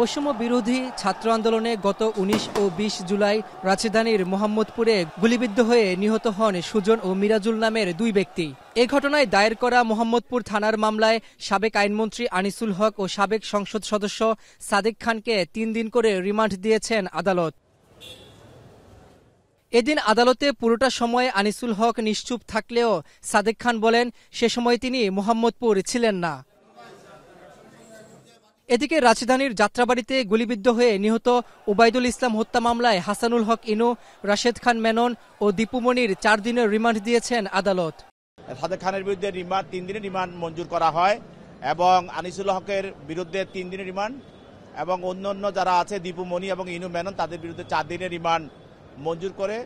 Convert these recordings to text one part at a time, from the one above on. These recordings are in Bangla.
বৈষম্য বিরোধী ছাত্র আন্দোলনে গত ১৯ ও ২০ জুলাই রাজধানীর মোহাম্মদপুরে গুলিবিদ্ধ হয়ে নিহত হন সুজন ও মিরাজুল নামের দুই ব্যক্তি। এ ঘটনায় দায়ের করা মোহাম্মদপুর থানার মামলায় সাবেক আইনমন্ত্রী আনিসুল হক ও সাবেক সংসদ সদস্য সাদেক খানকে ৩ দিন করে রিমান্ড দিয়েছেন আদালত। এদিন আদালতে পুরোটা সময় আনিসুল হক নিশ্চুপ থাকলেও সাদেক খান বলেন সে সময় তিনি মোহাম্মদপুর ছিলেন না। এদিকে রাজধানীর যাত্রাবাড়িতে গুলিবিদ্ধ হয়ে নিহত ওবায়দুল ইসলাম হত্যা মামলায় হাসানুল হক ইনু, রাশেদ খান মেনন ও দীপু মনির ৪ দিনের রিমান্ড দিয়েছেন আদালত। সাদেক খানের বিরুদ্ধে ৩ দিনের রিমান্ড মঞ্জুর করা হয় এবং আনিসুল হকের বিরুদ্ধে 3 দিনের রিমান্ড এবং অন্যান্য যারা আছে দীপু মনি এবং ইনু মেনন তাদের বিরুদ্ধে 4 দিনের রিমান্ড মঞ্জুর করে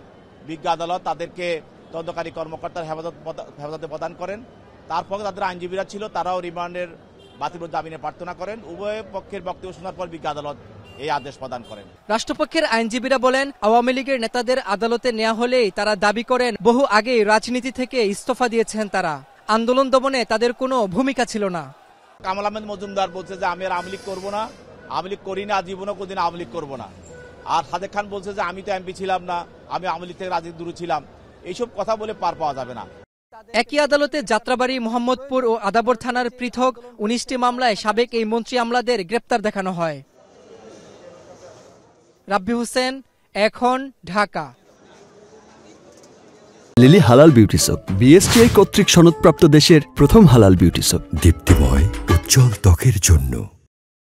বিজ্ঞ আদালত তাদেরকে তদন্তকারী কর্মকর্তার হেফাজতে প্রদান করেন। তারপর তাদের আইনজীবীরা ছিল, তারাও রিমান্ডের বাতিল জামিনে প্রার্থনা করেন। উভয় পক্ষের বক্তব্য শোনার পর বিজ্ঞ আদালত এই আদেশ প্রদান করেন। রাষ্ট্রপক্ষের আইনজীবীরা বলেন আওয়ামী লীগের নেতাদের আদালতে নেওয়া হলেই তারা দাবি করেন বহু আগেই রাজনীতি থেকে ইস্তফা দিয়েছেন তারা, আন্দোলন দমনে তাদের কোনো ভূমিকা ছিল না। কামাল আহমেদ মজুমদার বলছে যে আমি আর আওয়ামী লীগ করবো না, আওয়ামী লীগ করি না, জীবনও কোনদিন আওয়ামী লীগ করবো না। আর সাদেক খান বলছে যে আমি তো এমপি ছিলাম না, আমি আওয়ামী লীগ থেকে রাজনীতি দূরে ছিলাম। এইসব কথা বলে পার পাওয়া যাবে না। একই আদালতে যাত্রাবাড়ি, মোহাম্মদপুর ও আদাবর থানার পৃথক ১৯টি মামলায় সাবেক এই মন্ত্রী আমলাদের গ্রেপ্তার দেখানো হয়। রাব্বি হোসেন, এখন, ঢাকা। লিলি হালাল বিউটি সোপ, বিএসটিআই কর্তৃক সনদপ্রাপ্ত দেশের প্রথম হালাল বিউটি সোপ, দীপ্তিময় উজ্জ্বল ত্বকের জন্য।